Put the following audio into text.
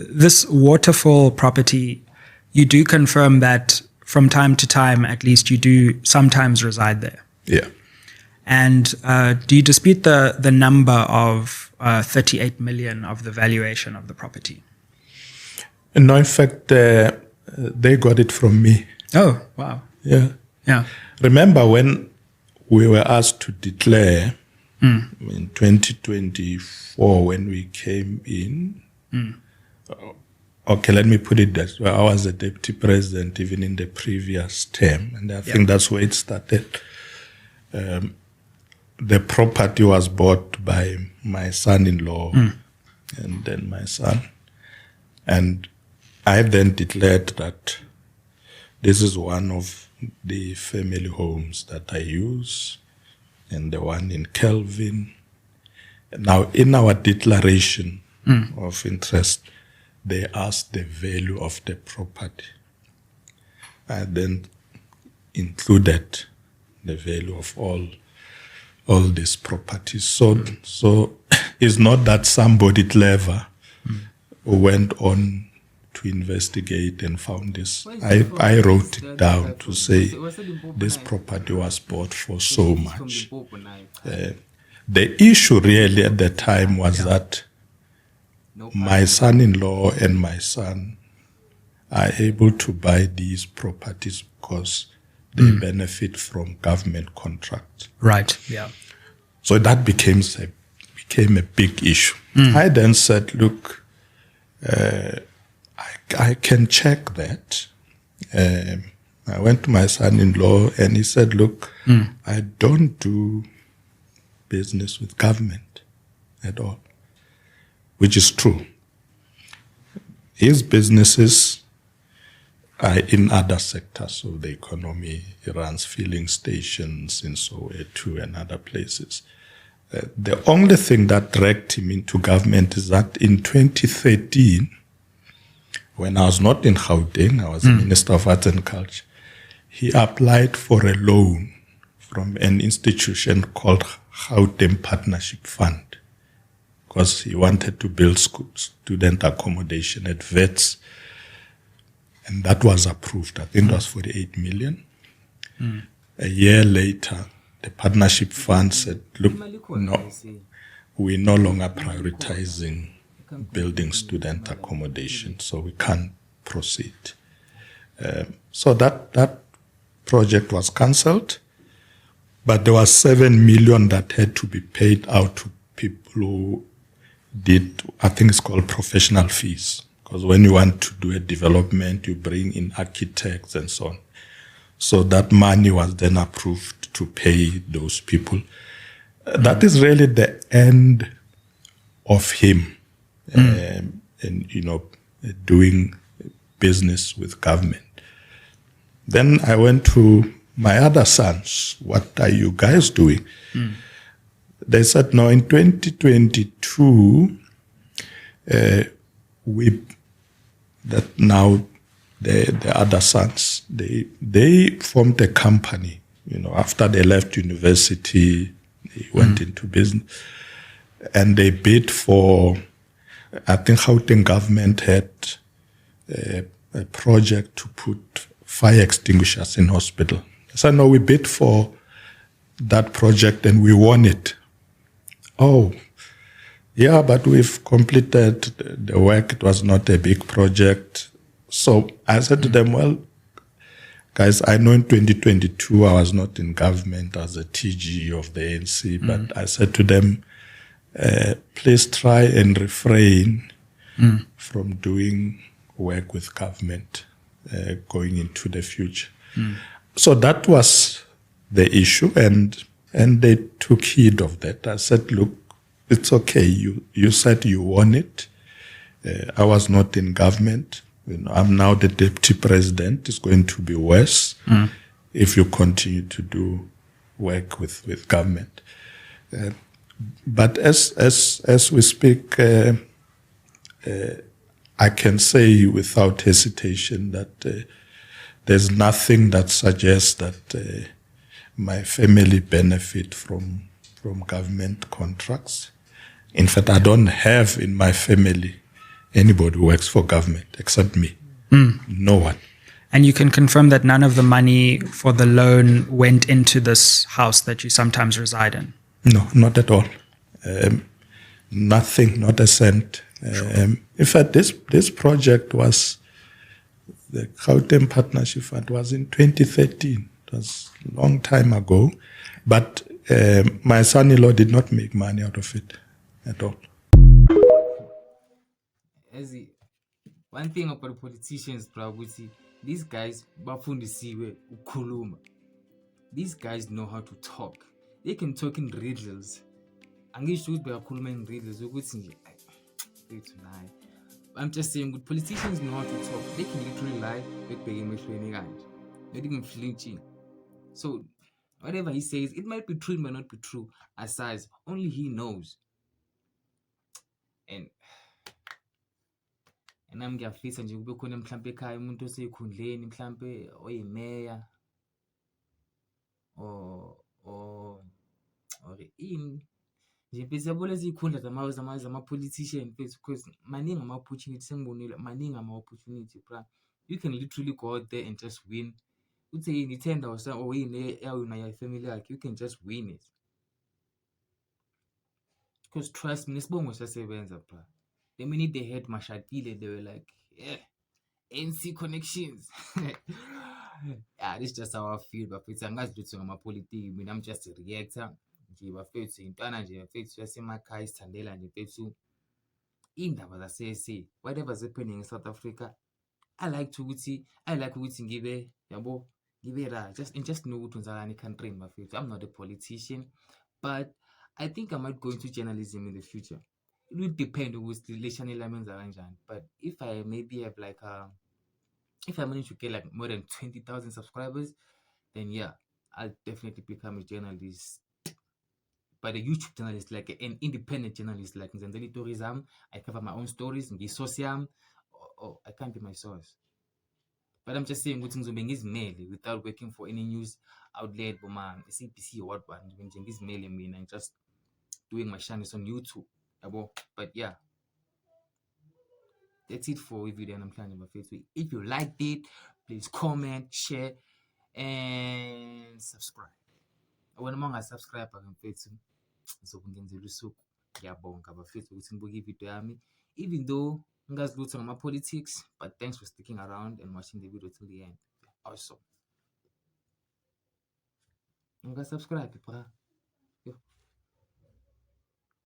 this waterfall property, you do confirm that from time to time, at least, you do sometimes reside there. Yeah. And do you dispute the number of 38 million of the valuation of the property? No, in fact, they got it from me. Oh, wow. Yeah. Yeah. Remember when we were asked to declare in 2024 when we came in? Okay, let me put it that way. I was a deputy president even in the previous term, and I think that's where it started. The property was bought by my son-in-law and then my son. And I then declared that this is one of the family homes that I use, and the one in Kelvin. Now, in our declaration of interest, they asked the value of the property. I then included the value of all these properties. So it's not that somebody clever went on to investigate and found this. I wrote it down to say this property was bought for so much. The issue really at the time was that my son-in-law and my son are able to buy these properties because they benefit from government contracts. Right, yeah. So that became a big issue. I then said, look, I can check that. I went to my son-in-law and he said, look, I don't do business with government at all, which is true. His businesses are in other sectors of the economy. He runs filling stations in Soweto and other places. The only thing that dragged him into government is that in 2013, when I was not in Gauteng, I was Minister of Arts and Culture, he applied for a loan from an institution called Gauteng Partnership Fund because he wanted to build student accommodation at VETS. And that was approved. I think it was 48 million. A year later, the partnership fund said, look, no, we're no longer prioritizing building student accommodation, so we can't proceed. So that project was cancelled, but there was 7 million that had to be paid out to people who did, I think it's called professional fees. Because when you want to do a development, you bring in architects and so on. So that money was then approved to pay those people. That is really the end of him, doing business with government. Then I went to my other sons. What are you guys doing? They said, no, in 2022, the other sons, they formed a company. After they left university, they went into business, and they bid for. I think Gauteng government had a project to put fire extinguishers in hospital. They said, no, we bid for that project and we won it. Oh, yeah, but we've completed the work. It was not a big project. So I said to them, well, guys, I know in 2022 I was not in government as a TG of the ANC, but I said to them, please try and refrain from doing work with government going into the future. So that was the issue, and they took heed of that. I said, look, it's okay. You said you won it. I was not in government. I'm now the deputy president. It's going to be worse if you continue to do work with government. But as we speak, I can say without hesitation that there's nothing that suggests that my family benefit from government contracts. In fact, I don't have in my family anybody who works for government except me. No one. And you can confirm that none of the money for the loan went into this house that you sometimes reside in? No, not at all. Nothing, not a cent. In fact, this project was, the Gauteng Partnership Fund was in 2013. It was a long time ago. But my son-in-law did not make money out of it at all. One thing about politicians, bro, these guys, these guys know how to talk. They can talk in riddles. I'm just saying, good politicians know how to talk. They can literally lie, not even flinching. So whatever he says, it might be true, it might not be true. Aside, only he knows. And nami ngiyafisa nje kube khona mhlambe ekhaya umuntu osekhundleni mhlambe oyimeya or in nje bese yabona izikhundla zama-politician because maningi ama-opportunity sengibonile maningi ama-opportunity bra. You can literally go out there and just win. Uthe yini i-tender or yini eyawina yifamily yakhe, you can just win it. Because trust me, nesibongo siyasebenza bra. The minute they heard Mashatile, they were like, yeah, NC connections. Yeah, this is just how I feel. But it's my politics. I'm just a reactor. Whatever's happening in South Africa, I like to give it just know what in country in my future. I'm not a politician, but I think I might go into journalism in the future. It will depend on which relation elements are arranged. But if I maybe have if I manage to get like more than 20,000 subscribers, then yeah, I'll definitely become a journalist. But a YouTube journalist, like an independent journalist, like Nzenzeli Tourism. I cover my own stories, or I can't be my source. But I'm just saying, without working for any news outlet, CBC or what, I'm just doing my channels on YouTube. But yeah, that's it for a video. And I'm planning my Facebook. If you liked it, please comment, share, and subscribe. When I'm a subscriber on Facebook, so even though guys do some politics, but thanks for sticking around and watching the video till the end. Awesome. Subscribe,